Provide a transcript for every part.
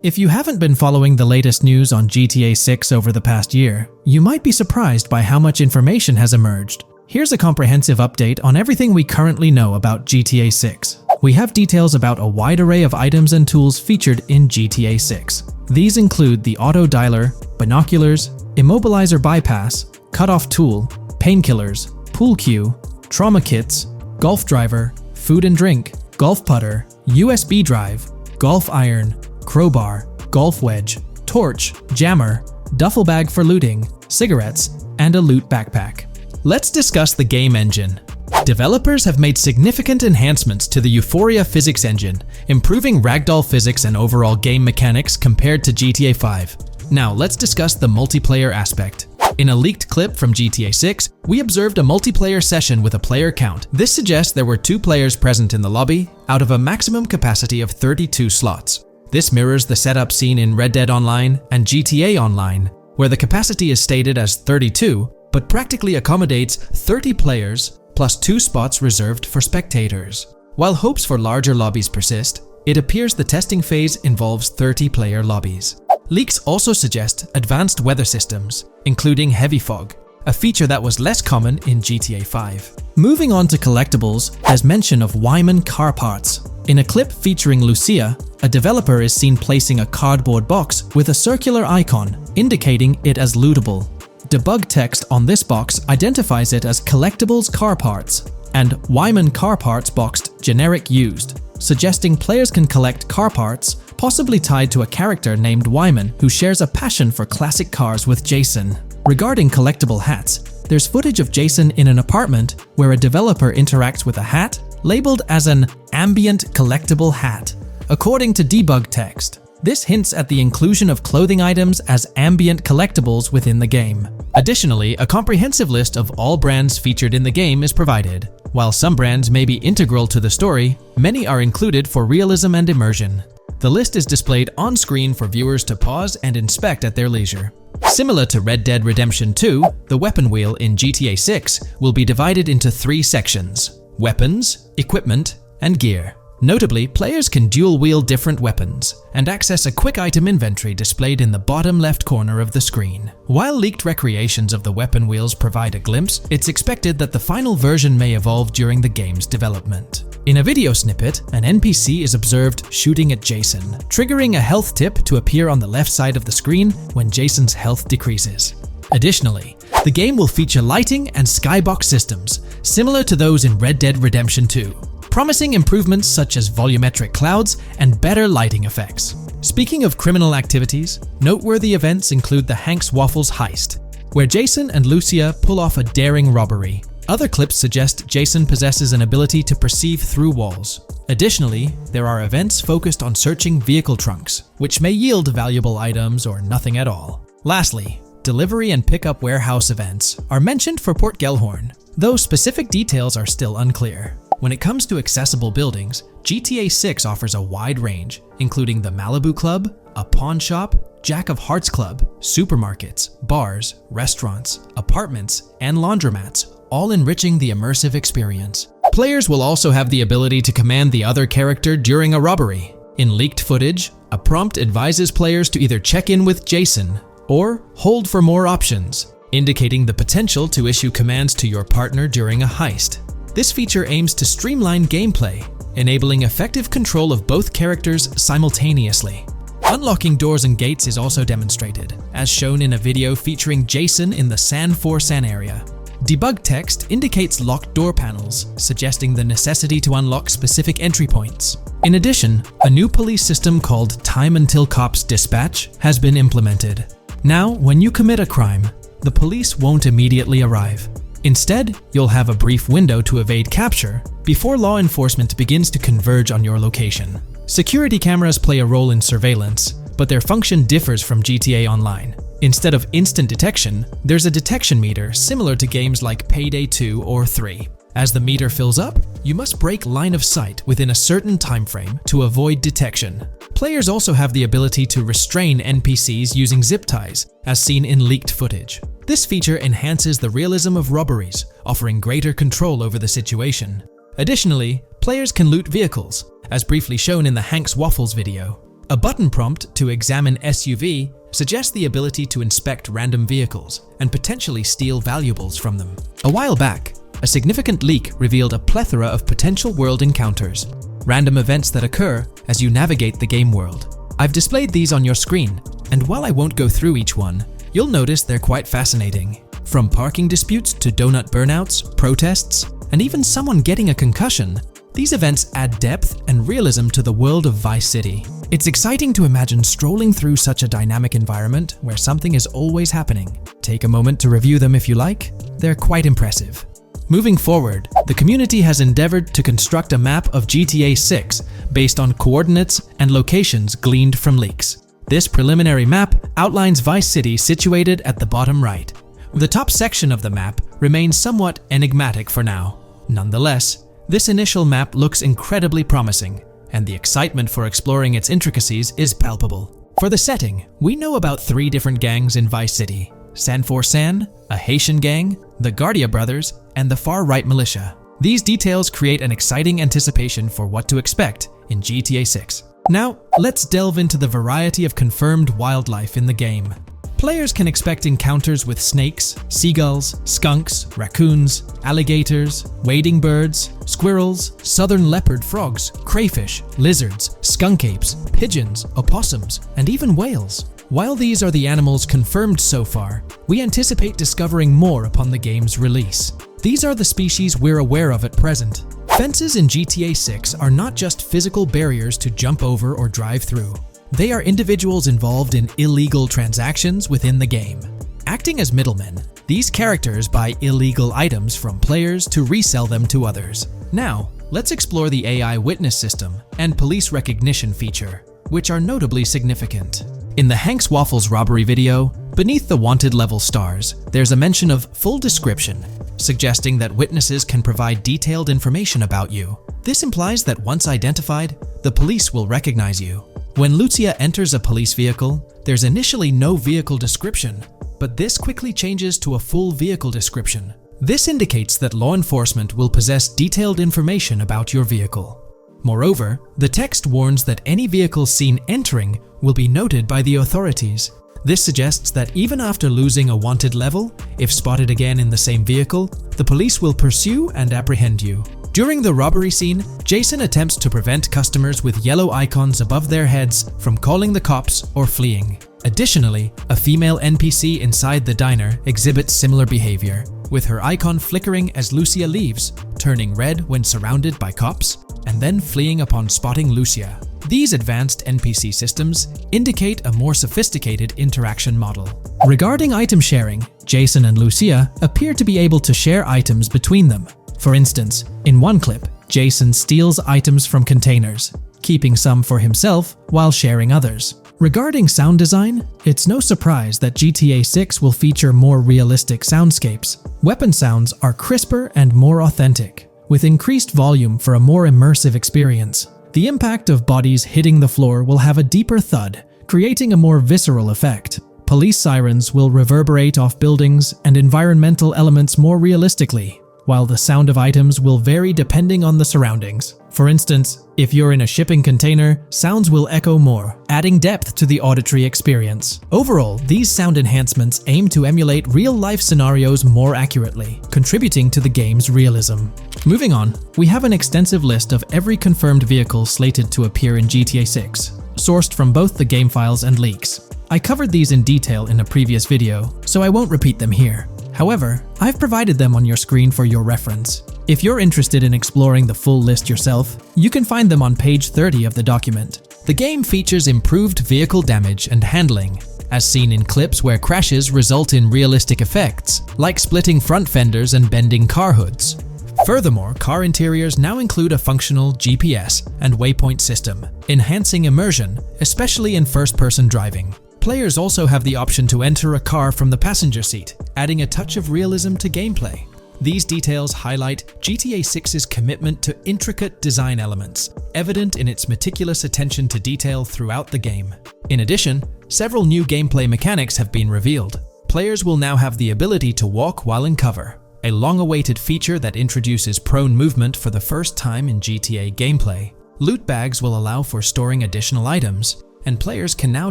If you haven't been following the latest news on GTA 6 over the past year, you might be surprised by how much information has emerged. Here's a comprehensive update on everything we currently know about GTA 6. We have details about a wide array of items and tools featured in GTA 6. These include the auto dialer, binoculars, immobilizer bypass, cutoff tool, painkillers, pool cue, trauma kits, golf driver, food and drink, golf putter, USB drive, golf iron, crowbar, golf wedge, torch, jammer, duffel bag for looting, cigarettes, and a loot backpack. Let's discuss the game engine. Developers have made significant enhancements to the Euphoria physics engine, improving ragdoll physics and overall game mechanics compared to GTA 5. Now let's discuss the multiplayer aspect. In a leaked clip from GTA 6, we observed a multiplayer session with a player count. This suggests there were 2 players present in the lobby, out of a maximum capacity of 32 slots. This mirrors the setup seen in Red Dead Online and GTA Online, where the capacity is stated as 32, but practically accommodates 30 players plus 2 spots reserved for spectators. While hopes for larger lobbies persist, it appears the testing phase involves 30-player lobbies. Leaks also suggest advanced weather systems, including heavy fog, a feature that was less common in GTA 5. Moving on to collectibles, there's mention of Wyman car parts. In a clip featuring Lucia, a developer is seen placing a cardboard box with a circular icon, indicating it as lootable. Debug text on this box identifies it as Collectibles Car Parts and Wyman Car Parts boxed Generic Used, suggesting players can collect car parts, possibly tied to a character named Wyman who shares a passion for classic cars with Jason. Regarding collectible hats, there's footage of Jason in an apartment where a developer interacts with a hat labeled as an ambient collectible hat. According to debug text, this hints at the inclusion of clothing items as ambient collectibles within the game. Additionally, a comprehensive list of all brands featured in the game is provided. While some brands may be integral to the story, many are included for realism and immersion. The list is displayed on screen for viewers to pause and inspect at their leisure. Similar to Red Dead Redemption 2, the weapon wheel in GTA 6 will be divided into 3 sections: weapons, equipment, and gear. Notably, players can dual-wield different weapons and access a quick item inventory displayed in the bottom left corner of the screen. While leaked recreations of the weapon wheels provide a glimpse, it's expected that the final version may evolve during the game's development. In a video snippet, an NPC is observed shooting at Jason, triggering a health tip to appear on the left side of the screen when Jason's health decreases. Additionally, the game will feature lighting and skybox systems, similar to those in Red Dead Redemption 2. Promising improvements such as volumetric clouds and better lighting effects. Speaking of criminal activities, noteworthy events include the Hank's Waffles heist, where Jason and Lucia pull off a daring robbery. Other clips suggest Jason possesses an ability to perceive through walls. Additionally, there are events focused on searching vehicle trunks, which may yield valuable items or nothing at all. Lastly, delivery and pickup warehouse events are mentioned for Port Gellhorn, though specific details are still unclear. When it comes to accessible buildings, GTA 6 offers a wide range, including the Malibu Club, a pawn shop, Jack of Hearts Club, supermarkets, bars, restaurants, apartments, and laundromats, all enriching the immersive experience. Players will also have the ability to command the other character during a robbery. In leaked footage, a prompt advises players to either check in with Jason or hold for more options, indicating the potential to issue commands to your partner during a heist. This feature aims to streamline gameplay, enabling effective control of both characters simultaneously. Unlocking doors and gates is also demonstrated, as shown in a video featuring Jason in the San Forsan area. Debug text indicates locked door panels, suggesting the necessity to unlock specific entry points. In addition, a new police system called Time Until Cops Dispatch has been implemented. Now, when you commit a crime, the police won't immediately arrive. Instead, you'll have a brief window to evade capture before law enforcement begins to converge on your location. Security cameras play a role in surveillance, but their function differs from GTA Online. Instead of instant detection, there's a detection meter similar to games like Payday 2 or 3. As the meter fills up, you must break line of sight within a certain time frame to avoid detection. Players also have the ability to restrain NPCs using zip ties, as seen in leaked footage. This feature enhances the realism of robberies, offering greater control over the situation. Additionally, players can loot vehicles, as briefly shown in the Hank's Waffles video. A button prompt to examine SUV suggests the ability to inspect random vehicles and potentially steal valuables from them. A while back, a significant leak revealed a plethora of potential world encounters, random events that occur as you navigate the game world. I've displayed these on your screen, and while I won't go through each one, you'll notice they're quite fascinating. From parking disputes to donut burnouts, protests, and even someone getting a concussion, these events add depth and realism to the world of Vice City. It's exciting to imagine strolling through such a dynamic environment where something is always happening. Take a moment to review them if you like. They're quite impressive. Moving forward, the community has endeavored to construct a map of GTA 6 based on coordinates and locations gleaned from leaks. This preliminary map outlines Vice City situated at the bottom right. The top section of the map remains somewhat enigmatic for now. Nonetheless, this initial map looks incredibly promising, and the excitement for exploring its intricacies is palpable. For the setting, we know about 3 different gangs in Vice City: San4San, a Haitian gang, the Guardia Brothers, and the far-right militia. These details create an exciting anticipation for what to expect in GTA 6. Now, let's delve into the variety of confirmed wildlife in the game. Players can expect encounters with snakes, seagulls, skunks, raccoons, alligators, wading birds, squirrels, southern leopard frogs, crayfish, lizards, skunk apes, pigeons, opossums, and even whales. While these are the animals confirmed so far, we anticipate discovering more upon the game's release. These are the species we're aware of at present. Fences in GTA 6 are not just physical barriers to jump over or drive through. They are individuals involved in illegal transactions within the game. Acting as middlemen, these characters buy illegal items from players to resell them to others. Now, let's explore the AI witness system and police recognition feature, which are notably significant. In the Hank's Waffles robbery video, beneath the wanted level stars, there's a mention of full description, suggesting that witnesses can provide detailed information about you. This implies that once identified, the police will recognize you. When Lucia enters a police vehicle, there's initially no vehicle description, but this quickly changes to a full vehicle description. This indicates that law enforcement will possess detailed information about your vehicle. Moreover, the text warns that any vehicle seen entering will be noted by the authorities. This suggests that even after losing a wanted level, if spotted again in the same vehicle, the police will pursue and apprehend you. During the robbery scene, Jason attempts to prevent customers with yellow icons above their heads from calling the cops or fleeing. Additionally, a female NPC inside the diner exhibits similar behavior, with her icon flickering as Lucia leaves, turning red when surrounded by cops, and then fleeing upon spotting Lucia. These advanced NPC systems indicate a more sophisticated interaction model. Regarding item sharing, Jason and Lucia appear to be able to share items between them. For instance, in one clip, Jason steals items from containers, keeping some for himself while sharing others. Regarding sound design, it's no surprise that GTA 6 will feature more realistic soundscapes. Weapon sounds are crisper and more authentic, with increased volume for a more immersive experience. The impact of bodies hitting the floor will have a deeper thud, creating a more visceral effect. Police sirens will reverberate off buildings and environmental elements more realistically, while the sound of items will vary depending on the surroundings. For instance, if you're in a shipping container, sounds will echo more, adding depth to the auditory experience. Overall, these sound enhancements aim to emulate real-life scenarios more accurately, contributing to the game's realism. Moving on, we have an extensive list of every confirmed vehicle slated to appear in GTA 6, sourced from both the game files and leaks. I covered these in detail in a previous video, so I won't repeat them here. However, I've provided them on your screen for your reference. If you're interested in exploring the full list yourself, you can find them on page 30 of the document. The game features improved vehicle damage and handling, as seen in clips where crashes result in realistic effects, like splitting front fenders and bending car hoods. Furthermore, car interiors now include a functional GPS and waypoint system, enhancing immersion, especially in first-person driving. Players also have the option to enter a car from the passenger seat, adding a touch of realism to gameplay. These details highlight GTA 6's commitment to intricate design elements, evident in its meticulous attention to detail throughout the game. In addition, several new gameplay mechanics have been revealed. Players will now have the ability to walk while in cover, a long-awaited feature that introduces prone movement for the first time in GTA gameplay. Loot bags will allow for storing additional items, and players can now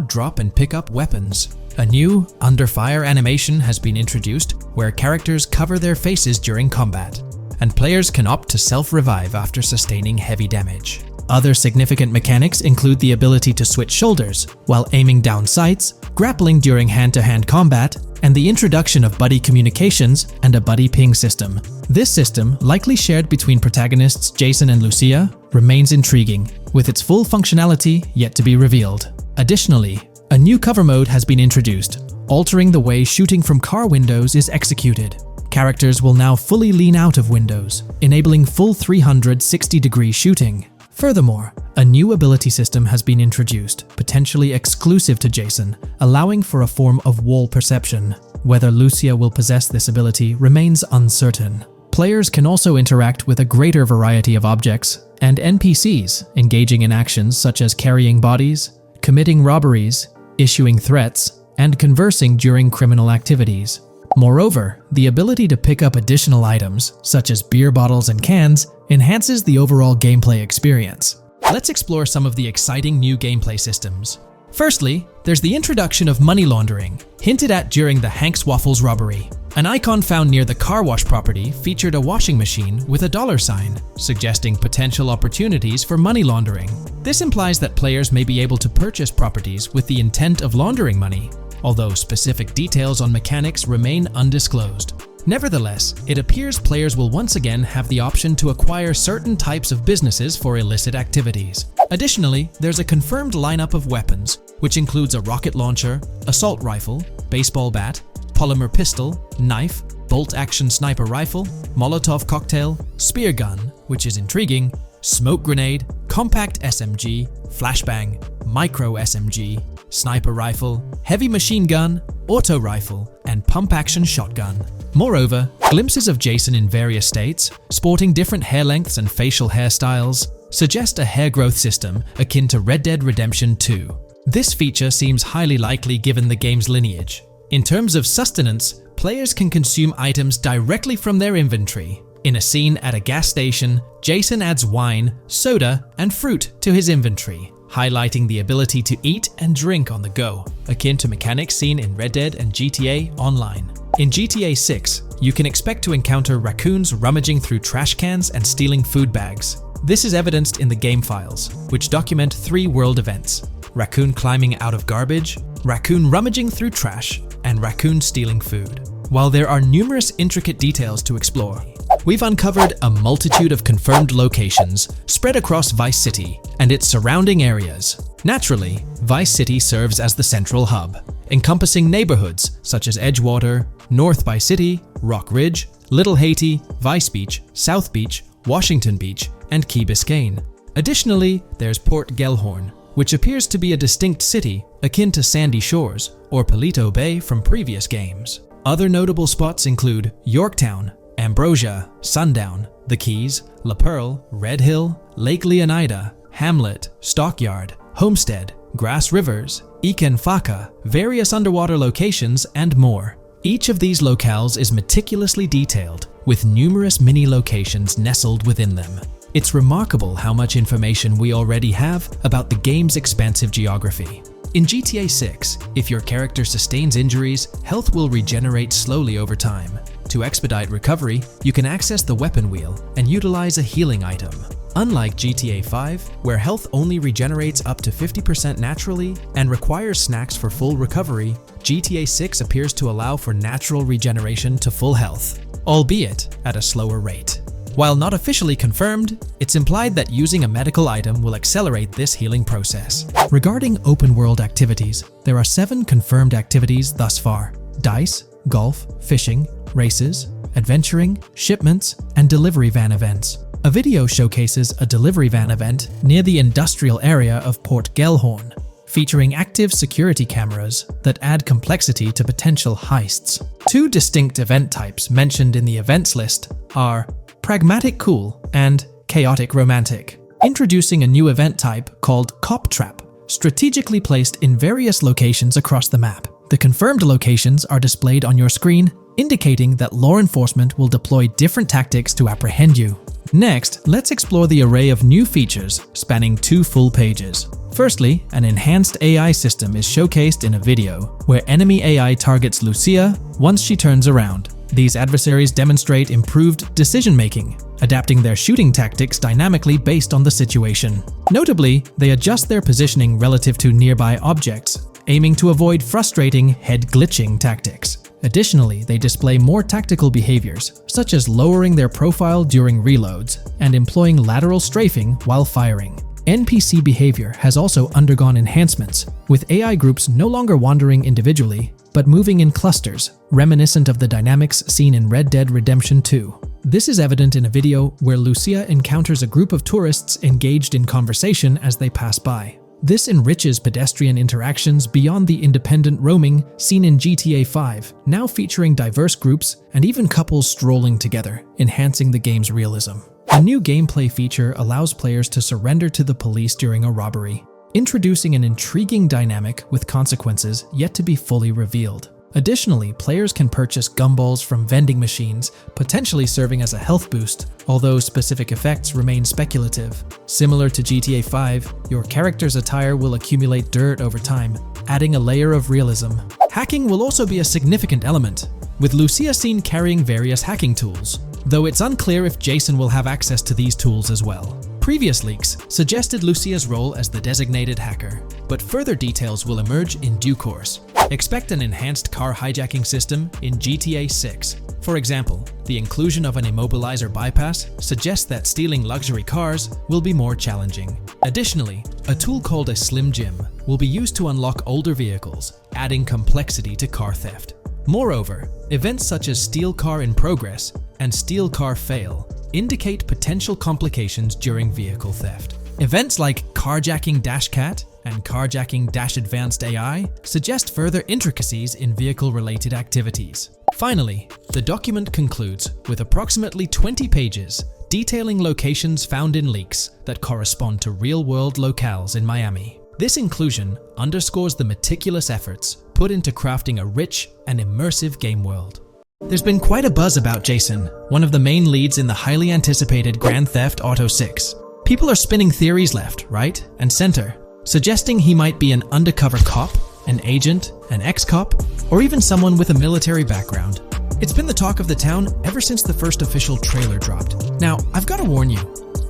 drop and pick up weapons. A new under fire animation has been introduced where characters cover their faces during combat, and players can opt to self-revive after sustaining heavy damage. Other significant mechanics include the ability to switch shoulders while aiming down sights, grappling during hand-to-hand combat, and the introduction of buddy communications and a buddy ping system. This system, likely shared between protagonists Jason and Lucia, remains intriguing, with its full functionality yet to be revealed. Additionally, a new cover mode has been introduced, altering the way shooting from car windows is executed. Characters will now fully lean out of windows, enabling full 360-degree shooting. Furthermore, a new ability system has been introduced, potentially exclusive to Jason, allowing for a form of wall perception. Whether Lucia will possess this ability remains uncertain. Players can also interact with a greater variety of objects and NPCs, engaging in actions such as carrying bodies, committing robberies, issuing threats, and conversing during criminal activities. Moreover, the ability to pick up additional items, such as beer bottles and cans, enhances the overall gameplay experience. Let's explore some of the exciting new gameplay systems. Firstly, there's the introduction of money laundering, hinted at during the Hank's Waffles robbery. An icon found near the car wash property featured a washing machine with a dollar sign, suggesting potential opportunities for money laundering. This implies that players may be able to purchase properties with the intent of laundering money, although specific details on mechanics remain undisclosed. Nevertheless, it appears players will once again have the option to acquire certain types of businesses for illicit activities. Additionally, there's a confirmed lineup of weapons, which includes a rocket launcher, assault rifle, baseball bat, polymer pistol, knife, bolt-action sniper rifle, Molotov cocktail, spear gun, which is intriguing, smoke grenade, compact SMG, flashbang, micro SMG, sniper rifle, heavy machine gun, auto rifle, and pump-action shotgun. Moreover, glimpses of Jason in various states, sporting different hair lengths and facial hairstyles, suggest a hair growth system akin to Red Dead Redemption 2. This feature seems highly likely given the game's lineage. In terms of sustenance, players can consume items directly from their inventory. In a scene at a gas station, Jason adds wine, soda, and fruit to his inventory, highlighting the ability to eat and drink on the go, akin to mechanics seen in Red Dead and GTA Online. In GTA 6, you can expect to encounter raccoons rummaging through trash cans and stealing food bags. This is evidenced in the game files, which document 3 world events: raccoon climbing out of garbage, raccoon rummaging through trash, and raccoon stealing food. While there are numerous intricate details to explore, we've uncovered a multitude of confirmed locations spread across Vice City and its surrounding areas. Naturally, Vice City serves as the central hub, encompassing neighborhoods such as Edgewater, North Vice City, Rock Ridge, Little Haiti, Vice Beach, South Beach, Washington Beach, and Key Biscayne. Additionally, there's Port Gellhorn, which appears to be a distinct city akin to Sandy Shores or Paleto Bay from previous games. Other notable spots include Yorktown, Ambrosia, Sundown, The Keys, La Pearl, Red Hill, Lake Leonida, Hamlet, Stockyard, Homestead, Grass Rivers, Ikenfaka, various underwater locations, and more. Each of these locales is meticulously detailed, with numerous mini-locations nestled within them. It's remarkable how much information we already have about the game's expansive geography. In GTA 6, if your character sustains injuries, health will regenerate slowly over time. To expedite recovery, you can access the weapon wheel and utilize a healing item. Unlike GTA 5, where health only regenerates up to 50% naturally and requires snacks for full recovery, GTA 6 appears to allow for natural regeneration to full health, albeit at a slower rate. While not officially confirmed, it's implied that using a medical item will accelerate this healing process. Regarding open-world activities, there are 7 confirmed activities thus far: dice, golf, fishing, races, adventuring, shipments, and delivery van events. A video showcases a delivery van event near the industrial area of Port Gellhorn, featuring active security cameras that add complexity to potential heists. 2 distinct event types mentioned in the events list are Pragmatic Cool and Chaotic Romantic, introducing a new event type called Cop Trap, strategically placed in various locations across the map. The confirmed locations are displayed on your screen, indicating that law enforcement will deploy different tactics to apprehend you. Next, let's explore the array of new features spanning 2 full pages. Firstly, an enhanced AI system is showcased in a video, where enemy AI targets Lucia once she turns around. These adversaries demonstrate improved decision-making, adapting their shooting tactics dynamically based on the situation. Notably, they adjust their positioning relative to nearby objects, aiming to avoid frustrating head-glitching tactics. Additionally, they display more tactical behaviors, such as lowering their profile during reloads and employing lateral strafing while firing. NPC behavior has also undergone enhancements, with AI groups no longer wandering individually, but moving in clusters, reminiscent of the dynamics seen in Red Dead Redemption 2. This is evident in a video where Lucia encounters a group of tourists engaged in conversation as they pass by. This enriches pedestrian interactions beyond the independent roaming seen in GTA 5, now featuring diverse groups and even couples strolling together, enhancing the game's realism. A new gameplay feature allows players to surrender to the police during a robbery, introducing an intriguing dynamic with consequences yet to be fully revealed. Additionally, players can purchase gumballs from vending machines, potentially serving as a health boost, although specific effects remain speculative. Similar to GTA 5, your character's attire will accumulate dirt over time, adding a layer of realism. Hacking will also be a significant element, with Lucia seen carrying various hacking tools, though it's unclear if Jason will have access to these tools as well. Previous leaks suggested Lucia's role as the designated hacker, but further details will emerge in due course. Expect an enhanced car hijacking system in GTA 6. For example, the inclusion of an immobilizer bypass suggests that stealing luxury cars will be more challenging. Additionally, a tool called a Slim Jim will be used to unlock older vehicles, adding complexity to car theft. Moreover, events such as Steal Car in Progress and Steal Car Fail indicate potential complications during vehicle theft. Events like Carjacking Cat and Carjacking Advanced AI suggest further intricacies in vehicle-related activities. Finally, the document concludes with approximately 20 pages detailing locations found in leaks that correspond to real-world locales in Miami. This inclusion underscores the meticulous efforts put into crafting a rich and immersive game world. There's been quite a buzz about Jason, one of the main leads in the highly anticipated Grand Theft Auto 6. People are spinning theories left, right, and center, suggesting he might be an undercover cop, an agent, an ex-cop, or even someone with a military background. It's been the talk of the town ever since the first official trailer dropped. Now, I've got to warn you,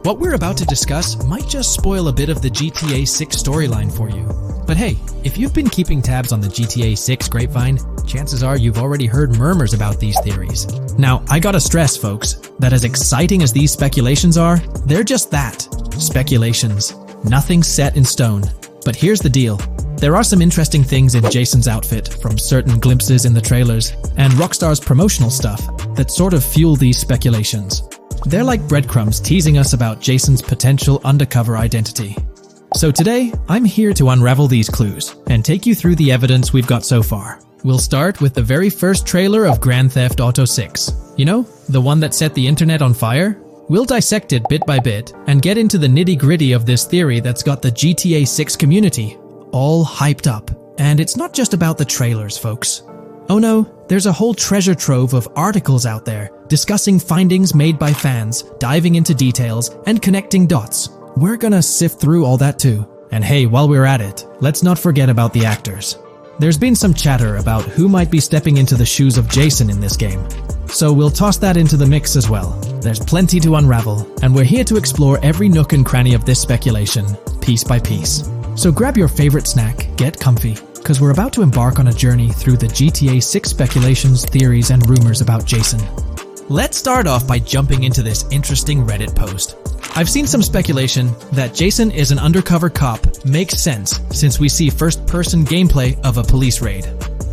what we're about to discuss might just spoil a bit of the GTA 6 storyline for you. But hey, if you've been keeping tabs on the GTA 6 grapevine, chances are you've already heard murmurs about these theories. Now, I gotta stress, folks, that as exciting as these speculations are, they're just that, speculations. Nothing set in stone. But here's the deal. There are some interesting things in Jason's outfit from certain glimpses in the trailers and Rockstar's promotional stuff that sort of fuel these speculations. They're like breadcrumbs teasing us about Jason's potential undercover identity. So today, I'm here to unravel these clues and take you through the evidence we've got so far. We'll start with the very first trailer of Grand Theft Auto 6. You know, the one that set the internet on fire? We'll dissect it bit by bit and get into the nitty-gritty of this theory that's got the GTA 6 community all hyped up. And it's not just about the trailers, folks. Oh no, there's a whole treasure trove of articles out there discussing findings made by fans, diving into details, and connecting dots. We're gonna sift through all that too. And hey, while we're at it, let's not forget about the actors. There's been some chatter about who might be stepping into the shoes of Jason in this game, so we'll toss that into the mix as well. There's plenty to unravel, and we're here to explore every nook and cranny of this speculation, piece by piece. So grab your favorite snack, get comfy, because we're about to embark on a journey through the GTA 6 speculations, theories, and rumors about Jason. Let's start off by jumping into this interesting Reddit post. I've seen some speculation that Jason is an undercover cop makes sense since we see first-person gameplay of a police raid.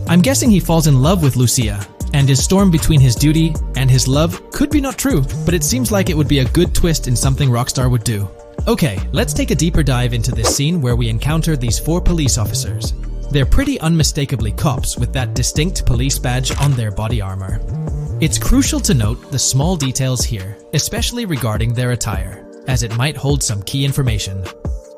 I'm guessing he falls in love with Lucia, and his storm between his duty and his love could be not true, but it seems like it would be a good twist in something Rockstar would do. Okay, let's take a deeper dive into this scene where we encounter these 4 police officers. They're pretty unmistakably cops with that distinct police badge on their body armor. It's crucial to note the small details here, especially regarding their attire, as it might hold some key information.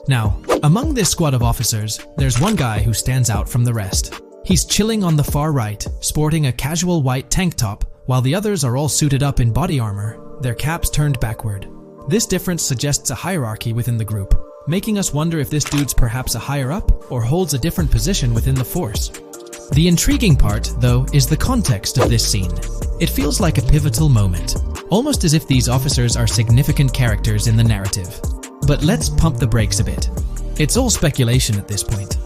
Now, among this squad of officers, there's one guy who stands out from the rest. He's chilling on the far right, sporting a casual white tank top, while the others are all suited up in body armor, their caps turned backward. This difference suggests a hierarchy within the group, making us wonder if this dude's perhaps a higher up or holds a different position within the force. The intriguing part, though, is the context of this scene. It feels like a pivotal moment, almost as if these officers are significant characters in the narrative. But let's pump the brakes a bit. It's all speculation at this point.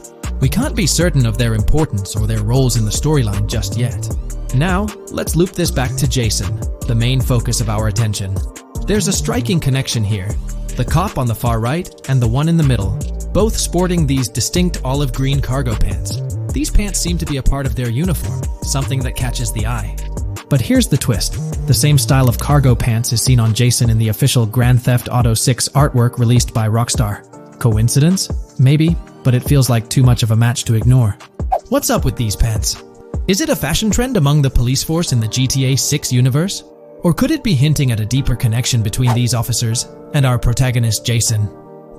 We can't be certain of their importance or their roles in the storyline just yet. Now, let's loop this back to Jason, the main focus of our attention. There's a striking connection here. The cop on the far right and the one in the middle, both sporting these distinct olive green cargo pants. These pants seem to be a part of their uniform, something that catches the eye. But here's the twist. The same style of cargo pants is seen on Jason in the official Grand Theft Auto 6 artwork released by Rockstar. Coincidence? Maybe, but it feels like too much of a match to ignore. What's up with these pants? Is it a fashion trend among the police force in the GTA 6 universe? Or could it be hinting at a deeper connection between these officers and our protagonist Jason?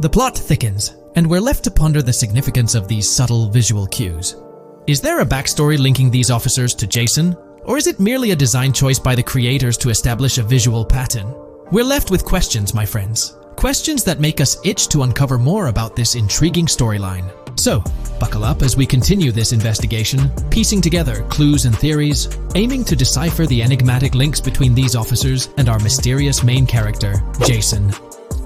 The plot thickens, and we're left to ponder the significance of these subtle visual cues. Is there a backstory linking these officers to Jason? Or is it merely a design choice by the creators to establish a visual pattern? We're left with questions, my friends. Questions that make us itch to uncover more about this intriguing storyline. So, buckle up as we continue this investigation, piecing together clues and theories, aiming to decipher the enigmatic links between these officers and our mysterious main character, Jason.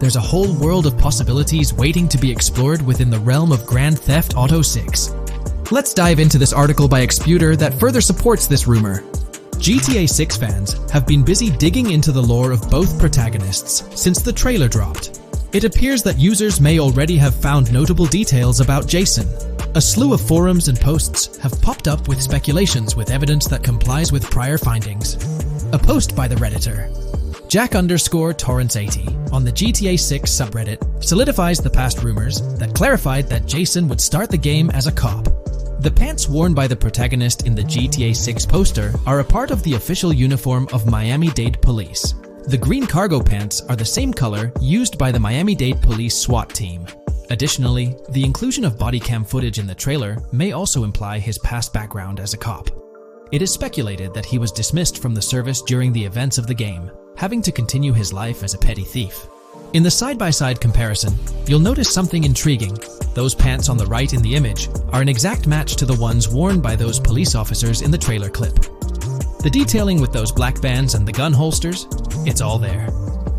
There's a whole world of possibilities waiting to be explored within the realm of Grand Theft Auto 6. Let's dive into this article by Exputer that further supports this rumor. GTA 6 fans have been busy digging into the lore of both protagonists since the trailer dropped. It appears that users may already have found notable details about Jason. A slew of forums and posts have popped up with speculations with evidence that complies with prior findings. A post by the Redditor, Jack_Torrance80, on the GTA 6 subreddit solidifies the past rumors that clarified that Jason would start the game as a cop. The pants worn by the protagonist in the GTA 6 poster are a part of the official uniform of Miami-Dade Police. The green cargo pants are the same color used by the Miami-Dade Police SWAT team. Additionally, the inclusion of body cam footage in the trailer may also imply his past background as a cop. It is speculated that he was dismissed from the service during the events of the game, having to continue his life as a petty thief. In the side-by-side comparison, you'll notice something intriguing. Those pants on the right in the image are an exact match to the ones worn by those police officers in the trailer clip. The detailing with those black bands and the gun holsters, it's all there.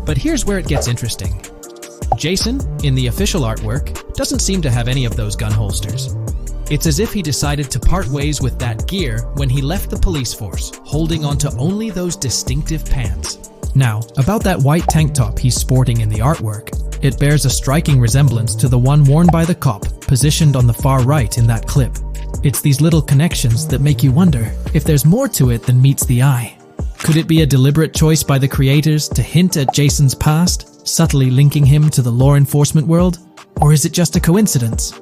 But here's where it gets interesting. Jason, in the official artwork, doesn't seem to have any of those gun holsters. It's as if he decided to part ways with that gear when he left the police force, holding onto only those distinctive pants. Now, about that white tank top he's sporting in the artwork, it bears a striking resemblance to the one worn by the cop, positioned on the far right in that clip. It's these little connections that make you wonder if there's more to it than meets the eye. Could it be a deliberate choice by the creators to hint at Jason's past, subtly linking him to the law enforcement world? Or is it just a coincidence?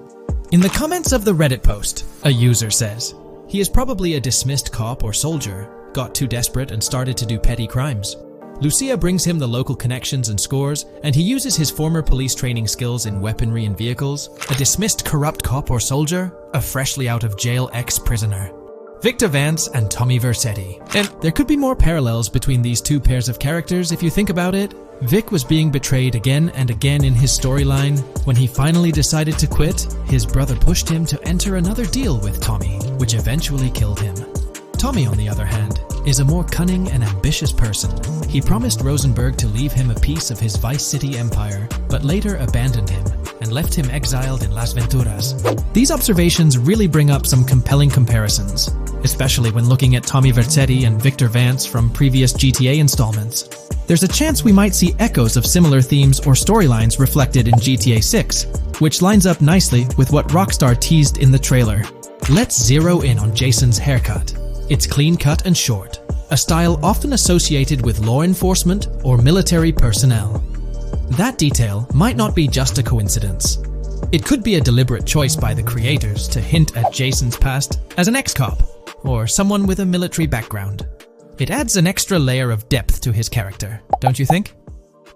In the comments of the Reddit post, a user says, he is probably a dismissed cop or soldier, got too desperate and started to do petty crimes. Lucia brings him the local connections and scores, and he uses his former police training skills in weaponry and vehicles. A dismissed corrupt cop or soldier, a freshly out of jail ex-prisoner. Victor Vance and Tommy Vercetti. And there could be more parallels between these two pairs of characters if you think about it. Vic was being betrayed again and again in his storyline. When he finally decided to quit, his brother pushed him to enter another deal with Tommy, which eventually killed him. Tommy, on the other hand, is a more cunning and ambitious person. He promised Rosenberg to leave him a piece of his Vice City empire, but later abandoned him and left him exiled in Las Venturas. These observations really bring up some compelling comparisons, especially when looking at Tommy Vercetti and Victor Vance from previous GTA installments. There's a chance we might see echoes of similar themes or storylines reflected in GTA 6, which lines up nicely with what Rockstar teased in the trailer. Let's zero in on Jason's haircut. It's clean cut and short, a style often associated with law enforcement or military personnel. That detail might not be just a coincidence. It could be a deliberate choice by the creators to hint at Jason's past as an ex-cop or someone with a military background. It adds an extra layer of depth to his character, don't you think?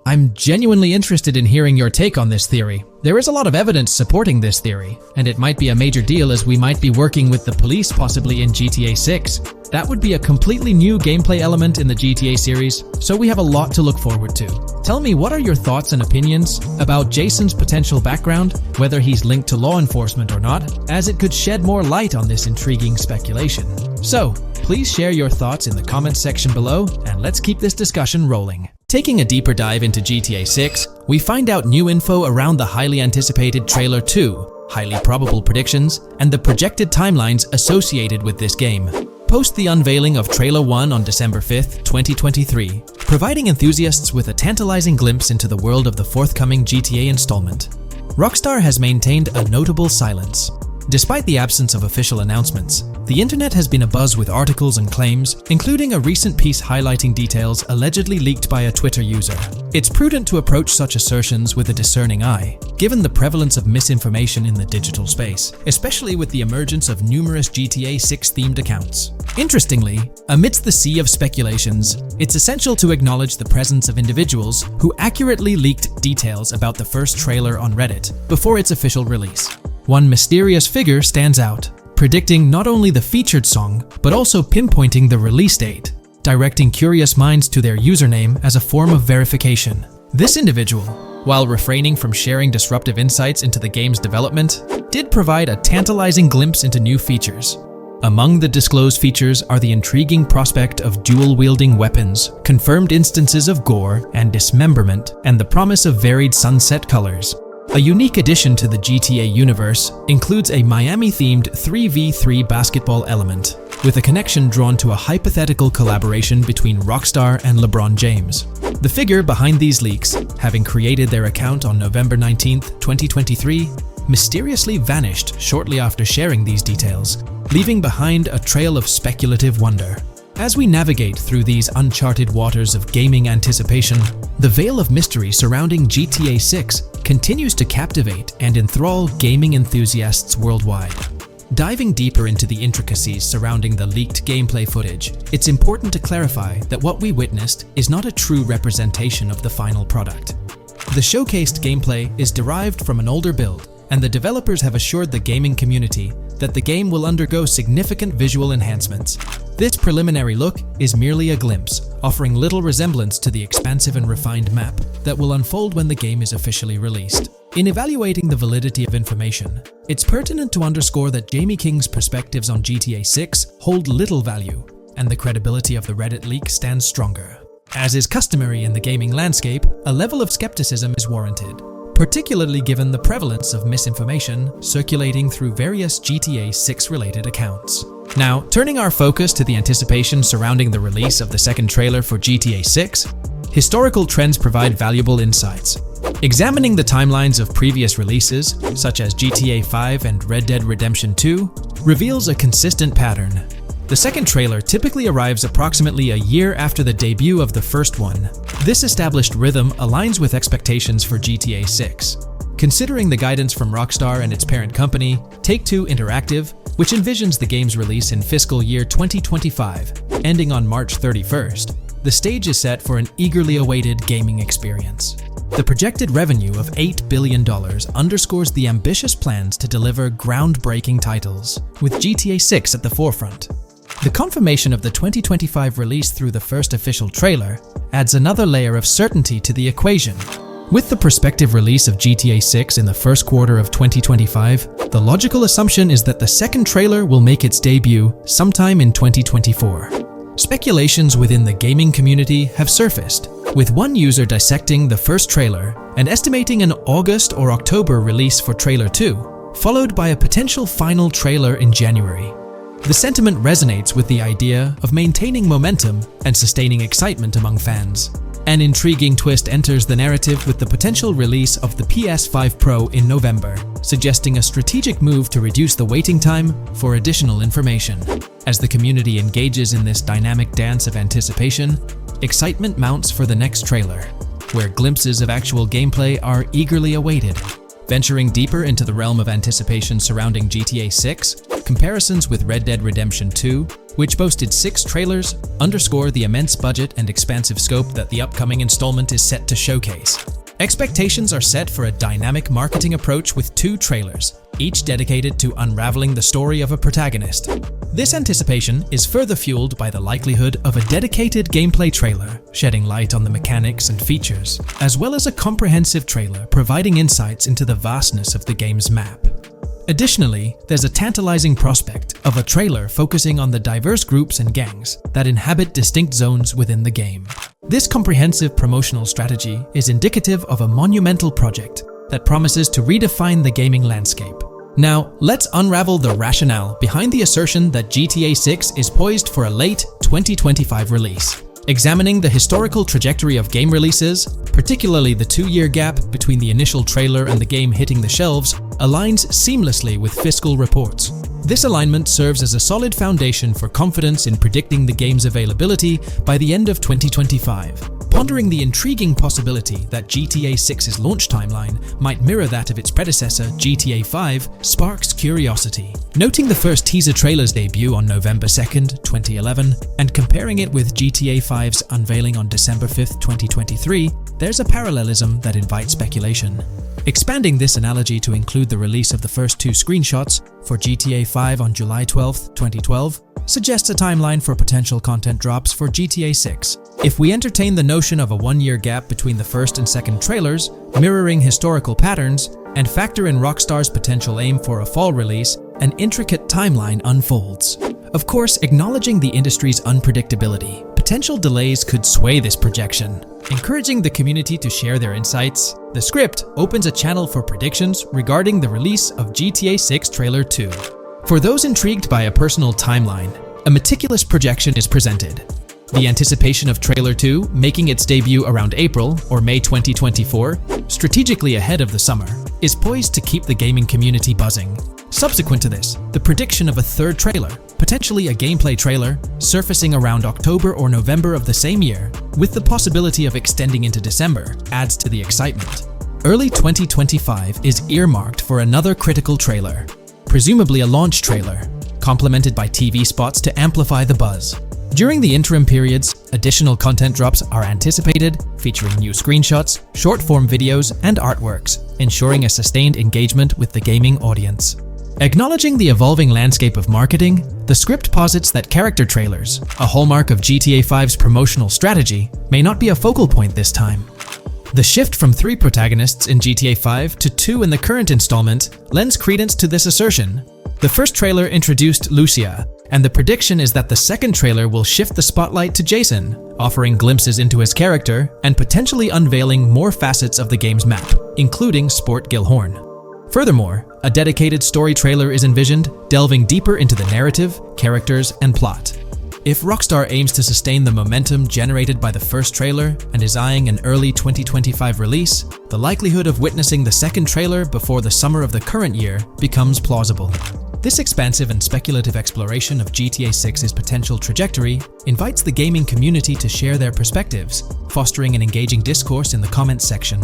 I'm genuinely interested in hearing your take on this theory. There is a lot of evidence supporting this theory, and it might be a major deal as we might be working with the police possibly in GTA 6. That would be a completely new gameplay element in the GTA series, so we have a lot to look forward to. Tell me, what are your thoughts and opinions about Jason's potential background, whether he's linked to law enforcement or not, as it could shed more light on this intriguing speculation. So, please share your thoughts in the comments section below, and let's keep this discussion rolling. Taking a deeper dive into GTA 6, we find out new info around the highly anticipated Trailer 2, highly probable predictions, and the projected timelines associated with this game. Post the unveiling of Trailer 1 on December 5th, 2023, providing enthusiasts with a tantalizing glimpse into the world of the forthcoming GTA installment. Rockstar has maintained a notable silence. Despite the absence of official announcements, the internet has been abuzz with articles and claims, including a recent piece highlighting details allegedly leaked by a Twitter user. It's prudent to approach such assertions with a discerning eye, given the prevalence of misinformation in the digital space, especially with the emergence of numerous GTA 6-themed accounts. Interestingly, amidst the sea of speculations, it's essential to acknowledge the presence of individuals who accurately leaked details about the first trailer on Reddit before its official release. One mysterious figure stands out, predicting not only the featured song, but also pinpointing the release date, directing curious minds to their username as a form of verification. This individual, while refraining from sharing disruptive insights into the game's development, did provide a tantalizing glimpse into new features. Among the disclosed features are the intriguing prospect of dual-wielding weapons, confirmed instances of gore and dismemberment, and the promise of varied sunset colors. A unique addition to the GTA universe includes a Miami-themed 3v3 basketball element, with a connection drawn to a hypothetical collaboration between Rockstar and LeBron James. The figure behind these leaks, having created their account on November 19, 2023, mysteriously vanished shortly after sharing these details, leaving behind a trail of speculative wonder. As we navigate through these uncharted waters of gaming anticipation, the veil of mystery surrounding GTA 6 continues to captivate and enthrall gaming enthusiasts worldwide. Diving deeper into the intricacies surrounding the leaked gameplay footage, it's important to clarify that what we witnessed is not a true representation of the final product. The showcased gameplay is derived from an older build, and the developers have assured the gaming community that the game will undergo significant visual enhancements. This preliminary look is merely a glimpse, offering little resemblance to the expansive and refined map that will unfold when the game is officially released. In evaluating the validity of information, it's pertinent to underscore that Jamie King's perspectives on GTA 6 hold little value, and the credibility of the Reddit leak stands stronger. As is customary in the gaming landscape, a level of skepticism is warranted, particularly given the prevalence of misinformation circulating through various GTA 6-related accounts. Now, turning our focus to the anticipation surrounding the release of the second trailer for GTA 6, historical trends provide valuable insights. Examining the timelines of previous releases, such as GTA 5 and Red Dead Redemption 2, reveals a consistent pattern. The second trailer typically arrives approximately a year after the debut of the first one. This established rhythm aligns with expectations for GTA 6. Considering the guidance from Rockstar and its parent company, Take-Two Interactive, which envisions the game's release in fiscal year 2025, ending on March 31st, the stage is set for an eagerly awaited gaming experience. The projected revenue of $8 billion underscores the ambitious plans to deliver groundbreaking titles, with GTA 6 at the forefront. The confirmation of the 2025 release through the first official trailer adds another layer of certainty to the equation. With the prospective release of GTA 6 in the first quarter of 2025, the logical assumption is that the second trailer will make its debut sometime in 2024. Speculations within the gaming community have surfaced, with one user dissecting the first trailer and estimating an August or October release for Trailer 2, followed by a potential final trailer in January. The sentiment resonates with the idea of maintaining momentum and sustaining excitement among fans. An intriguing twist enters the narrative with the potential release of the PS5 Pro in November, suggesting a strategic move to reduce the waiting time for additional information. As the community engages in this dynamic dance of anticipation, excitement mounts for the next trailer, where glimpses of actual gameplay are eagerly awaited. Venturing deeper into the realm of anticipation surrounding GTA 6, comparisons with Red Dead Redemption 2, which boasted 6 trailers, underscore the immense budget and expansive scope that the upcoming installment is set to showcase. Expectations are set for a dynamic marketing approach with 2 trailers, each dedicated to unraveling the story of a protagonist. This anticipation is further fueled by the likelihood of a dedicated gameplay trailer, shedding light on the mechanics and features, as well as a comprehensive trailer providing insights into the vastness of the game's map. Additionally, there's a tantalizing prospect of a trailer focusing on the diverse groups and gangs that inhabit distinct zones within the game. This comprehensive promotional strategy is indicative of a monumental project that promises to redefine the gaming landscape. Now, let's unravel the rationale behind the assertion that GTA 6 is poised for a late 2025 release. Examining the historical trajectory of game releases, particularly the 2-year gap between the initial trailer and the game hitting the shelves, aligns seamlessly with fiscal reports. This alignment serves as a solid foundation for confidence in predicting the game's availability by the end of 2025. Pondering the intriguing possibility that GTA 6's launch timeline might mirror that of its predecessor, GTA 5, sparks curiosity. Noting the first teaser trailer's debut on November 2nd, 2011, and comparing it with GTA 5's unveiling on December 5th, 2023, there's a parallelism that invites speculation. Expanding this analogy to include the release of the first 2 screenshots for GTA 5 on July 12, 2012, suggests a timeline for potential content drops for GTA 6. If we entertain the notion of a 1-year gap between the first and second trailers, mirroring historical patterns, and factor in Rockstar's potential aim for a fall release, an intricate timeline unfolds. Of course, acknowledging the industry's unpredictability, potential delays could sway this projection. Encouraging the community to share their insights, the script opens a channel for predictions regarding the release of GTA 6 Trailer 2. For those intrigued by a personal timeline, a meticulous projection is presented. The anticipation of Trailer 2 making its debut around April or May 2024, strategically ahead of the summer, is poised to keep the gaming community buzzing. Subsequent to this, the prediction of a third trailer, potentially a gameplay trailer, surfacing around October or November of the same year, with the possibility of extending into December, adds to the excitement. Early 2025 is earmarked for another critical trailer, presumably a launch trailer, complemented by TV spots to amplify the buzz. During the interim periods, additional content drops are anticipated, featuring new screenshots, short-form videos, and artworks, ensuring a sustained engagement with the gaming audience. Acknowledging the evolving landscape of marketing, the script posits that character trailers, a hallmark of GTA 5's promotional strategy, may not be a focal point this time. The shift from 3 protagonists in GTA 5 to 2 in the current installment lends credence to this assertion. The first trailer introduced Lucia, and the prediction is that the second trailer will shift the spotlight to Jason, offering glimpses into his character and potentially unveiling more facets of the game's map, including Sport Gilhorn. Furthermore, a dedicated story trailer is envisioned, delving deeper into the narrative, characters, and plot. If Rockstar aims to sustain the momentum generated by the first trailer and is eyeing an early 2025 release, the likelihood of witnessing the second trailer before the summer of the current year becomes plausible. This expansive and speculative exploration of GTA 6's potential trajectory invites the gaming community to share their perspectives, fostering an engaging discourse in the comments section.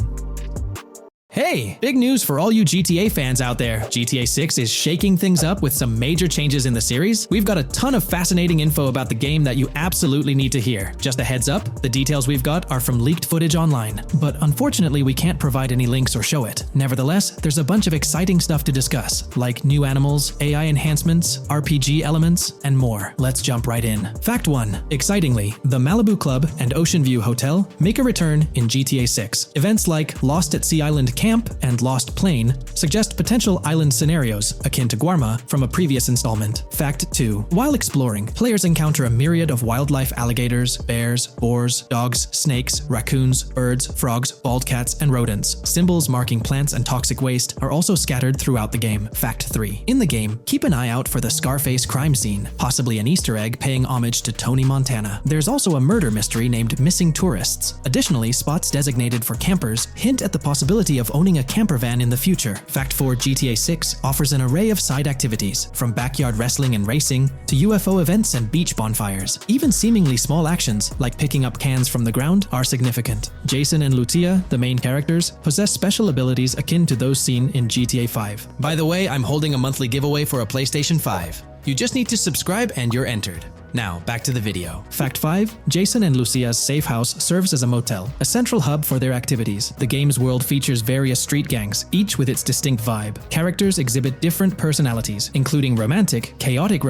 Hey, big news for all you GTA fans out there. GTA 6 is shaking things up with some major changes in the series. We've got a ton of fascinating info about the game that you absolutely need to hear. Just a heads up, the details we've got are from leaked footage online, but unfortunately we can't provide any links or show it. Nevertheless, there's a bunch of exciting stuff to discuss, like new animals, AI enhancements, RPG elements, and more. Let's jump right in. Fact 1. Excitingly, the Malibu Club and Ocean View Hotel make a return in GTA 6. Events like Lost at Sea Island Camp and Lost Plane suggest potential island scenarios akin to Guarma from a previous installment. Fact 2. While exploring, players encounter a myriad of wildlife: alligators, bears, boars, dogs, snakes, raccoons, birds, frogs, bald cats, and rodents. Symbols marking plants and toxic waste are also scattered throughout the game. Fact 3. In the game, keep an eye out for the Scarface crime scene, possibly an Easter egg paying homage to Tony Montana. There's also a murder mystery named Missing Tourists. Additionally, spots designated for campers hint at the possibility of owning a camper van in the future. Fact 4. GTA 6 offers an array of side activities, from backyard wrestling and racing to UFO events and beach bonfires. Even seemingly small actions, like picking up cans from the ground, are significant. Jason and Lucia, the main characters, possess special abilities akin to those seen in GTA 5. By the way, I'm holding a monthly giveaway for a PlayStation 5. You just need to subscribe and you're entered. Now, back to the video. Fact 5. Jason and Lucia's safe house serves as a motel, a central hub for their activities. The game's world features various street gangs, each with its distinct vibe. Characters exhibit different personalities, including romantic, chaotic,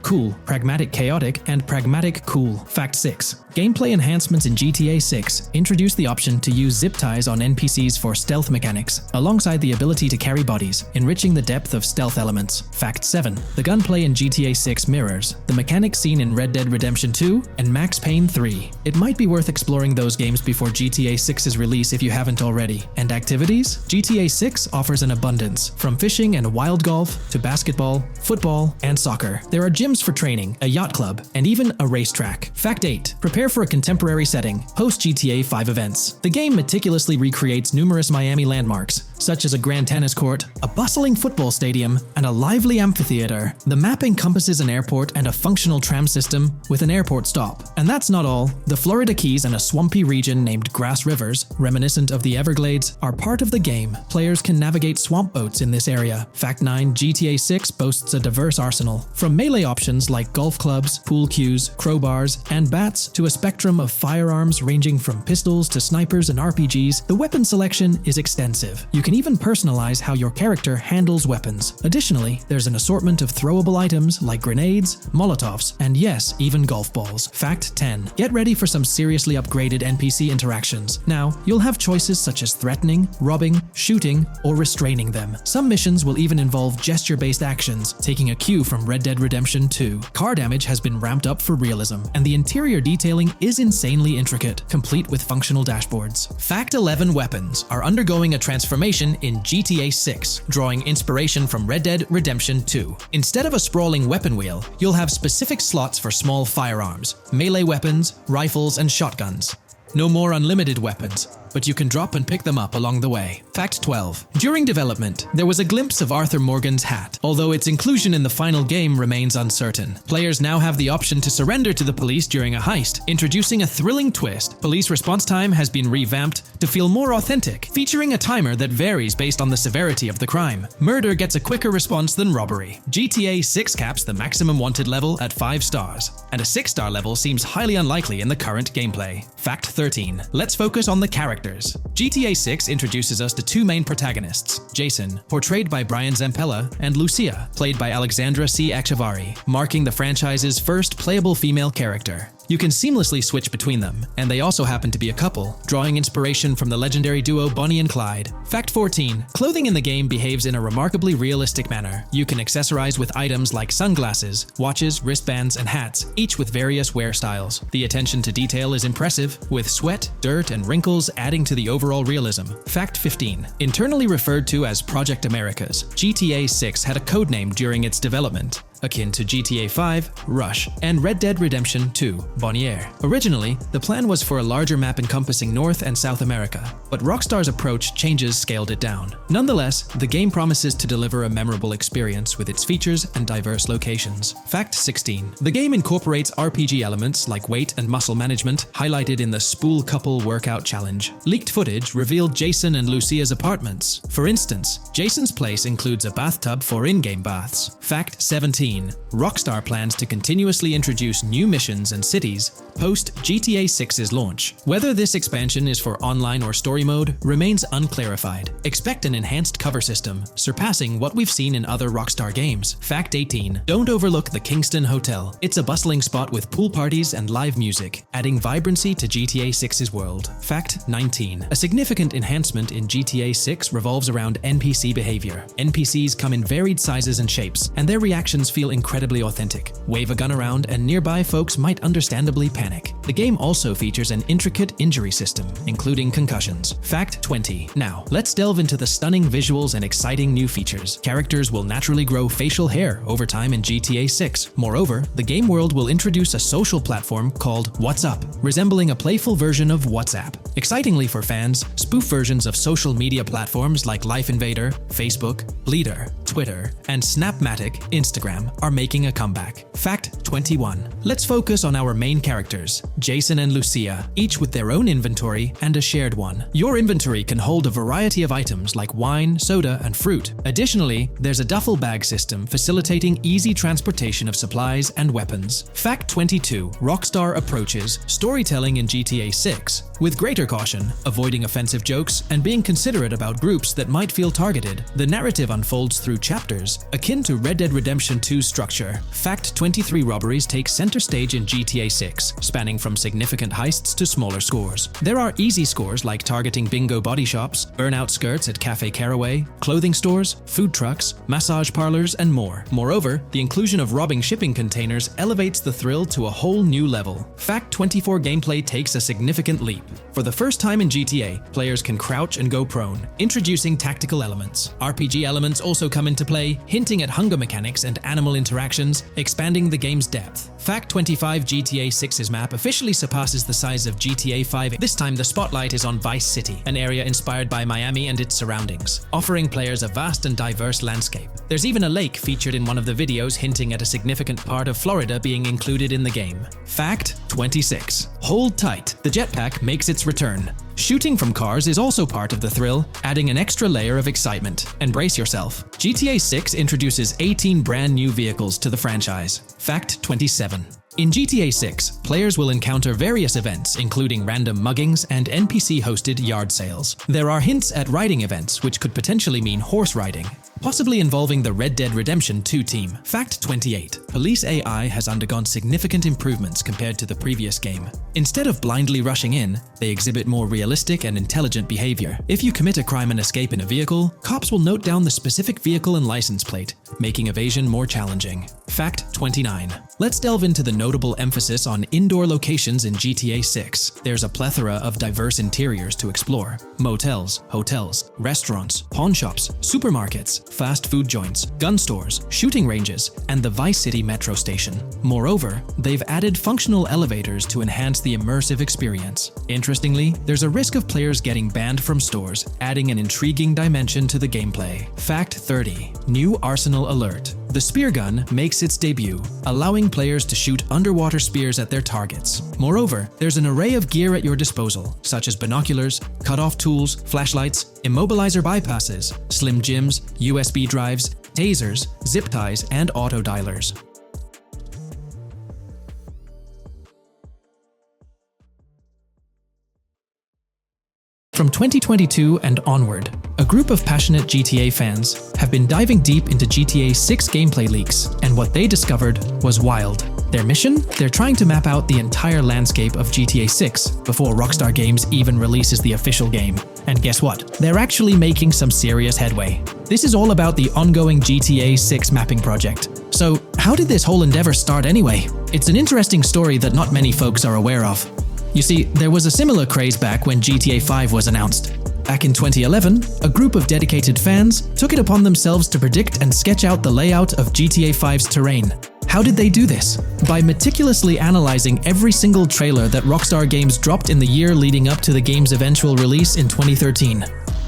cool, pragmatic chaotic, and pragmatic cool. Fact 6. Gameplay enhancements in GTA 6 introduce the option to use zip ties on NPCs for stealth mechanics, alongside the ability to carry bodies, enriching the depth of stealth elements. Fact 7. The gunplay in GTA 6 mirrors the mechanics seen in Red Dead Redemption 2 and Max Payne 3. It might be worth exploring those games before GTA 6's release if you haven't already. And activities? GTA 6 offers an abundance, from fishing and wild golf to basketball, football, and soccer. There are gyms for training, a yacht club, and even a racetrack. Fact 8. Prepare for a contemporary setting, post-GTA 5 events. The game meticulously recreates numerous Miami landmarks, such as a grand tennis court, a bustling football stadium, and a lively amphitheater. The map encompasses an airport and a functional tram system with an airport stop. And that's not all. The Florida Keys and a swampy region named Grass Rivers, reminiscent of the Everglades, are part of the game. Players can navigate swamp boats in this area. Fact 9. GTA 6 boasts a diverse arsenal, from melee options like golf clubs, pool cues, crowbars, and bats to a spectrum of firearms ranging from pistols to snipers and RPGs. The weapon selection is extensive. You can even personalize how your character handles weapons. Additionally, there's an assortment of throwable items like grenades, Molotovs, and yes, even golf balls. Fact 10. Get ready for some seriously upgraded NPC interactions. Now, you'll have choices such as threatening, robbing, shooting, or restraining them. Some missions will even involve gesture-based actions, taking a cue from Red Dead Redemption 2. Car damage has been ramped up for realism, and the interior detailing is insanely intricate, complete with functional dashboards. Fact 11. Weapons are undergoing a transformation in GTA 6, drawing inspiration from Red Dead Redemption 2. Instead of a sprawling weapon wheel, you'll have specific slots for small firearms, melee weapons, rifles, and shotguns. No more unlimited weapons, but you can drop and pick them up along the way. Fact 12. During development, there was a glimpse of Arthur Morgan's hat, although its inclusion in the final game remains uncertain. Players now have the option to surrender to the police during a heist, introducing a thrilling twist. Police response time has been revamped to feel more authentic, featuring a timer that varies based on the severity of the crime. Murder gets a quicker response than robbery. GTA 6 caps the maximum wanted level at 5 stars, and a 6-star level seems highly unlikely in the current gameplay. Fact 13. Let's focus on the characters. GTA 6 introduces us to two main protagonists, Jason, portrayed by Brian Zampella, and Lucia, played by Alexandra C. Echevarri, marking the franchise's first playable female character. You can seamlessly switch between them, and they also happen to be a couple, drawing inspiration from the legendary duo Bonnie and Clyde. Fact 14. Clothing in the game behaves in a remarkably realistic manner. You can accessorize with items like sunglasses, watches, wristbands, and hats, each with various wear styles. The attention to detail is impressive, with sweat, dirt, and wrinkles adding to the overall realism. Fact 15. Internally referred to as Project Americas, GTA 6 had a codename during its development, akin to GTA 5, Rush, and Red Dead Redemption 2, Bonnier. Originally, the plan was for a larger map encompassing North and South America, but Rockstar's approach changes scaled it down. Nonetheless, the game promises to deliver a memorable experience with its features and diverse locations. Fact 16. The game incorporates RPG elements like weight and muscle management, highlighted in the Spool Couple Workout Challenge. Leaked footage revealed Jason and Lucia's apartments. For instance, Jason's place includes a bathtub for in-game baths. Fact 17. Rockstar plans to continuously introduce new missions and cities post GTA 6's launch. Whether this expansion is for online or story mode remains unclarified. Expect an enhanced cover system, surpassing what we've seen in other Rockstar games. Fact 18. Don't overlook the Kingston Hotel. It's a bustling spot with pool parties and live music, adding vibrancy to GTA 6's world. Fact 19. A significant enhancement in GTA 6 revolves around NPC behavior. NPCs come in varied sizes and shapes, and their reactions feel incredibly authentic. Wave a gun around and nearby folks might understandably panic. The game also features an intricate injury system, including concussions. Fact 20. Now, let's delve into the stunning visuals and exciting new features. Characters will naturally grow facial hair over time in GTA 6. Moreover, the game world will introduce a social platform called WhatsApp, resembling a playful version of WhatsApp. Excitingly for fans, spoof versions of social media platforms like Life Invader, Facebook, Bleeder, Twitter, and Snapmatic, Instagram, are making a comeback. Fact 21. Let's focus on our main characters, Jason and Lucia, each with their own inventory and a shared one. Your inventory can hold a variety of items like wine, soda, and fruit. Additionally, there's a duffel bag system facilitating easy transportation of supplies and weapons. Fact 22. Rockstar approaches storytelling in GTA 6 with greater caution, avoiding offensive jokes and being considerate about groups that might feel targeted. The narrative unfolds through chapters, akin to Red Dead Redemption 2's structure. Fact 23. Robberies take center stage in GTA 6, spanning from significant heists to smaller scores. There are easy scores like targeting bingo body shops, burnout skirts at Cafe Caraway, clothing stores, food trucks, massage parlors, and more. Moreover, the inclusion of robbing shipping containers elevates the thrill to a whole new level. Fact 24. Gameplay takes a significant leap. For the first time in GTA, players can crouch and go prone, introducing tactical elements. RPG elements also come into play, hinting at hunger mechanics and animal interactions, expanding the game's depth. Fact 25. GTA 6's map officially surpasses the size of GTA 5. This time the spotlight is on Vice City, an area inspired by Miami and its surroundings, offering players a vast and diverse landscape. There's even a lake featured in one of the videos, hinting at a significant part of Florida being included in the game. Fact 26. Hold tight, the jetpack makes its return. Shooting from cars is also part of the thrill, adding an extra layer of excitement. And brace yourself. GTA 6 introduces 18 brand new vehicles to the franchise. Fact 27. In GTA 6, players will encounter various events, including random muggings and NPC-hosted yard sales. There are hints at riding events, which could potentially mean horse riding, possibly involving the Red Dead Redemption 2 team. Fact 28. Police AI has undergone significant improvements compared to the previous game. Instead of blindly rushing in, they exhibit more realistic and intelligent behavior. If you commit a crime and escape in a vehicle, cops will note down the specific vehicle and license plate, making evasion more challenging. Fact 29. Let's delve into the notable emphasis on indoor locations in GTA 6. There's a plethora of diverse interiors to explore. Motels, hotels, restaurants, pawn shops, supermarkets, fast food joints, gun stores, shooting ranges, and the Vice City metro station. Moreover, they've added functional elevators to enhance the immersive experience. Interestingly, there's a risk of players getting banned from stores, adding an intriguing dimension to the gameplay. Fact 30. New arsenal alert. The spear gun makes its debut, allowing players to shoot underwater spears at their targets. Moreover, there's an array of gear at your disposal, such as binoculars, cut-off tools, flashlights, immobilizer bypasses, slim jims, USB drives, tasers, zip ties, and auto dialers. From 2022 and onward, a group of passionate GTA fans have been diving deep into GTA 6 gameplay leaks, and what they discovered was wild. Their mission? They're trying to map out the entire landscape of GTA 6 before Rockstar Games even releases the official game. And guess what? They're actually making some serious headway. This is all about the ongoing GTA 6 mapping project. So, how did this whole endeavor start anyway? It's an interesting story that not many folks are aware of. You see, there was a similar craze back when GTA 5 was announced. Back in 2011, a group of dedicated fans took it upon themselves to predict and sketch out the layout of GTA 5's terrain. How did they do this? By meticulously analyzing every single trailer that Rockstar Games dropped in the year leading up to the game's eventual release in 2013.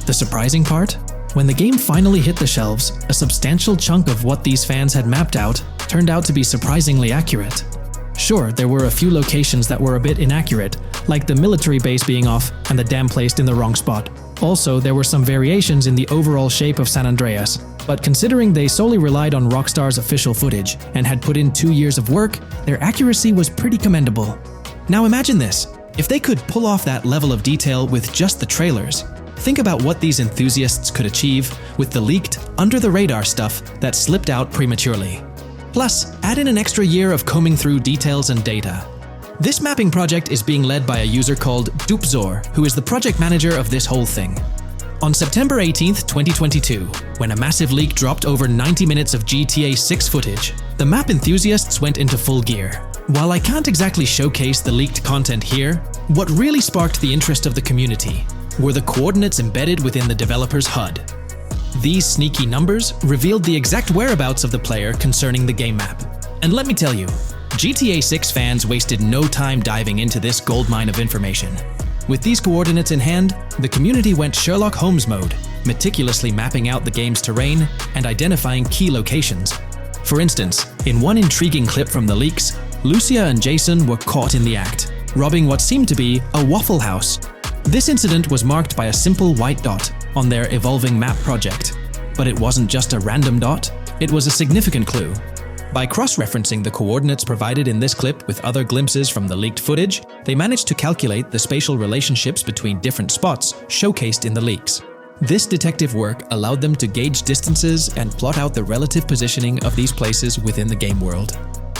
The surprising part? When the game finally hit the shelves, a substantial chunk of what these fans had mapped out turned out to be surprisingly accurate. Sure, there were a few locations that were a bit inaccurate, like the military base being off and the dam placed in the wrong spot. Also, there were some variations in the overall shape of San Andreas, but considering they solely relied on Rockstar's official footage and had put in 2 years of work, their accuracy was pretty commendable. Now imagine this, if they could pull off that level of detail with just the trailers, think about what these enthusiasts could achieve with the leaked, under-the-radar stuff that slipped out prematurely. Plus, add in an extra year of combing through details and data. This mapping project is being led by a user called Dupzor, who is the project manager of this whole thing. On September 18th, 2022, when a massive leak dropped over 90 minutes of GTA 6 footage, the map enthusiasts went into full gear. While I can't exactly showcase the leaked content here, what really sparked the interest of the community were the coordinates embedded within the developer's HUD. These sneaky numbers revealed the exact whereabouts of the player concerning the game map. And let me tell you, GTA 6 fans wasted no time diving into this goldmine of information. With these coordinates in hand, the community went Sherlock Holmes mode, meticulously mapping out the game's terrain and identifying key locations. For instance, in one intriguing clip from the leaks, Lucia and Jason were caught in the act, robbing what seemed to be a Waffle House. This incident was marked by a simple white dot on their evolving map project. But it wasn't just a random dot, it was a significant clue. By cross-referencing the coordinates provided in this clip with other glimpses from the leaked footage, they managed to calculate the spatial relationships between different spots showcased in the leaks. This detective work allowed them to gauge distances and plot out the relative positioning of these places within the game world.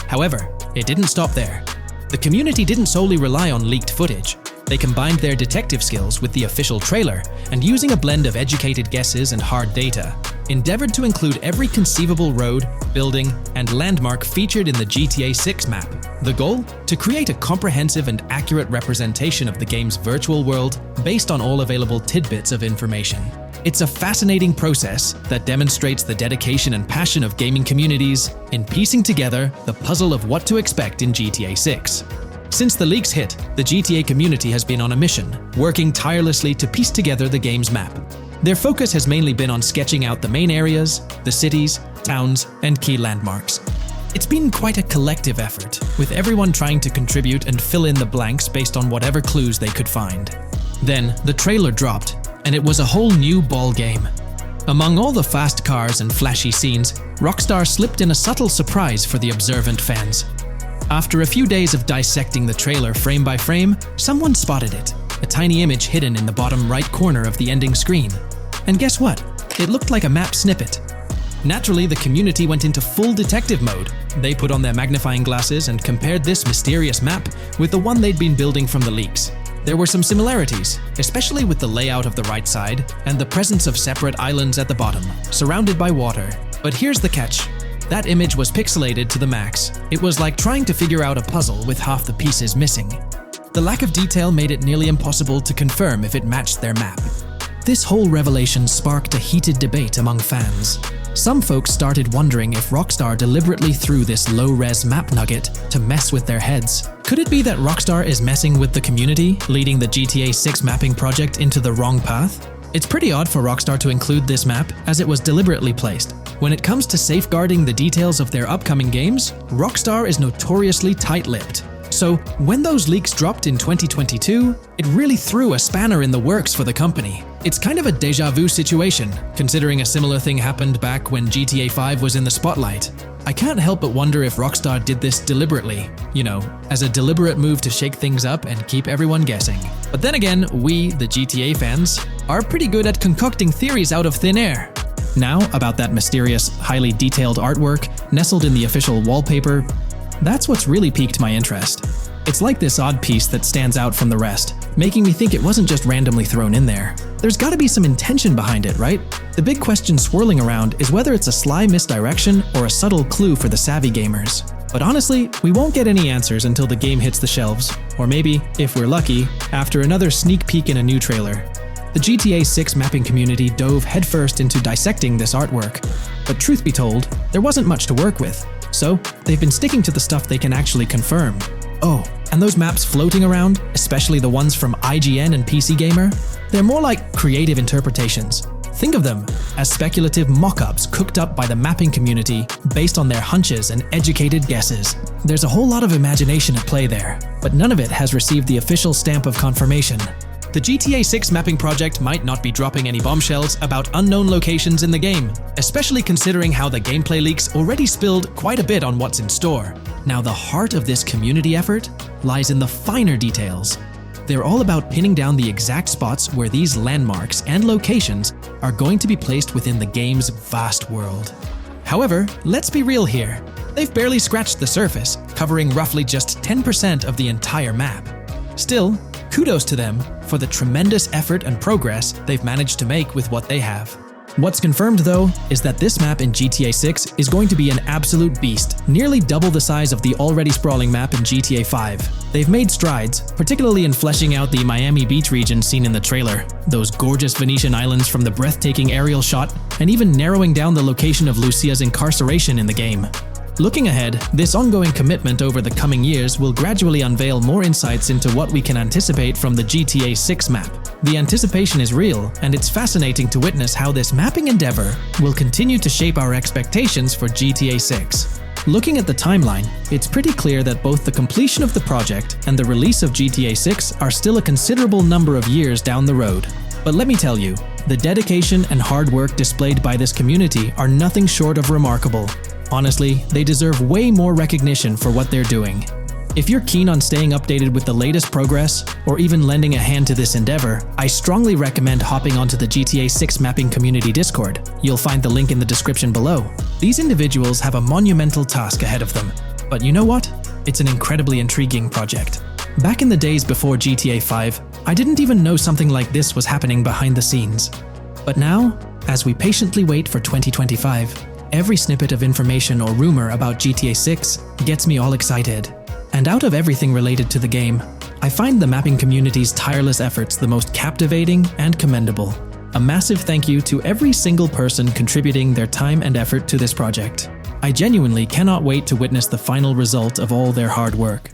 However, it didn't stop there. The community didn't solely rely on leaked footage. They combined their detective skills with the official trailer and, using a blend of educated guesses and hard data, endeavored to include every conceivable road, building, and landmark featured in the GTA 6 map. The goal? To create a comprehensive and accurate representation of the game's virtual world based on all available tidbits of information. It's a fascinating process that demonstrates the dedication and passion of gaming communities in piecing together the puzzle of what to expect in GTA 6. Since the leaks hit, the GTA community has been on a mission, working tirelessly to piece together the game's map. Their focus has mainly been on sketching out the main areas, the cities, towns, and key landmarks. It's been quite a collective effort, with everyone trying to contribute and fill in the blanks based on whatever clues they could find. Then, the trailer dropped, and it was a whole new ball game. Among all the fast cars and flashy scenes, Rockstar slipped in a subtle surprise for the observant fans. After a few days of dissecting the trailer frame by frame, someone spotted it, a tiny image hidden in the bottom right corner of the ending screen. And guess what? It looked like a map snippet. Naturally, the community went into full detective mode. They put on their magnifying glasses and compared this mysterious map with the one they'd been building from the leaks. There were some similarities, especially with the layout of the right side and the presence of separate islands at the bottom, surrounded by water. But here's the catch. That image was pixelated to the max. It was like trying to figure out a puzzle with half the pieces missing. The lack of detail made it nearly impossible to confirm if it matched their map. This whole revelation sparked a heated debate among fans. Some folks started wondering if Rockstar deliberately threw this low-res map nugget to mess with their heads. Could it be that Rockstar is messing with the community, leading the GTA 6 mapping project into the wrong path? It's pretty odd for Rockstar to include this map, as it was deliberately placed. When it comes to safeguarding the details of their upcoming games, Rockstar is notoriously tight-lipped. So, when those leaks dropped in 2022, it really threw a spanner in the works for the company. It's kind of a déjà vu situation, considering a similar thing happened back when GTA 5 was in the spotlight. I can't help but wonder if Rockstar did this deliberately, as a deliberate move to shake things up and keep everyone guessing. But then again, we, the GTA fans, are pretty good at concocting theories out of thin air. Now, about that mysterious, highly detailed artwork nestled in the official wallpaper, that's what's really piqued my interest. It's like this odd piece that stands out from the rest, making me think it wasn't just randomly thrown in there. There's gotta be some intention behind it, right? The big question swirling around is whether it's a sly misdirection or a subtle clue for the savvy gamers. But honestly, we won't get any answers until the game hits the shelves, or maybe, if we're lucky, after another sneak peek in a new trailer. The GTA 6 mapping community dove headfirst into dissecting this artwork, but truth be told, there wasn't much to work with. So, they've been sticking to the stuff they can actually confirm. Oh, and those maps floating around, especially the ones from IGN and PC Gamer, they're more like creative interpretations. Think of them as speculative mock-ups cooked up by the mapping community based on their hunches and educated guesses. There's a whole lot of imagination at play there, but none of it has received the official stamp of confirmation. The GTA 6 mapping project might not be dropping any bombshells about unknown locations in the game, especially considering how the gameplay leaks already spilled quite a bit on what's in store. Now, the heart of this community effort lies in the finer details. They're all about pinning down the exact spots where these landmarks and locations are going to be placed within the game's vast world. However, let's be real here. They've barely scratched the surface, covering roughly just 10% of the entire map. Still, kudos to them for the tremendous effort and progress they've managed to make with what they have. What's confirmed, though, is that this map in GTA 6 is going to be an absolute beast, nearly double the size of the already sprawling map in GTA 5. They've made strides, particularly in fleshing out the Miami Beach region seen in the trailer, those gorgeous Venetian islands from the breathtaking aerial shot, and even narrowing down the location of Lucia's incarceration in the game. Looking ahead, this ongoing commitment over the coming years will gradually unveil more insights into what we can anticipate from the GTA 6 map. The anticipation is real, and it's fascinating to witness how this mapping endeavor will continue to shape our expectations for GTA 6. Looking at the timeline, it's pretty clear that both the completion of the project and the release of GTA 6 are still a considerable number of years down the road. But let me tell you, the dedication and hard work displayed by this community are nothing short of remarkable. Honestly, they deserve way more recognition for what they're doing. If you're keen on staying updated with the latest progress, or even lending a hand to this endeavor, I strongly recommend hopping onto the GTA 6 Mapping Community Discord. You'll find the link in the description below. These individuals have a monumental task ahead of them. But you know what? It's an incredibly intriguing project. Back in the days before GTA 5, I didn't even know something like this was happening behind the scenes. But now, as we patiently wait for 2025, every snippet of information or rumor about GTA 6 gets me all excited. And out of everything related to the game, I find the mapping community's tireless efforts the most captivating and commendable. A massive thank you to every single person contributing their time and effort to this project. I genuinely cannot wait to witness the final result of all their hard work.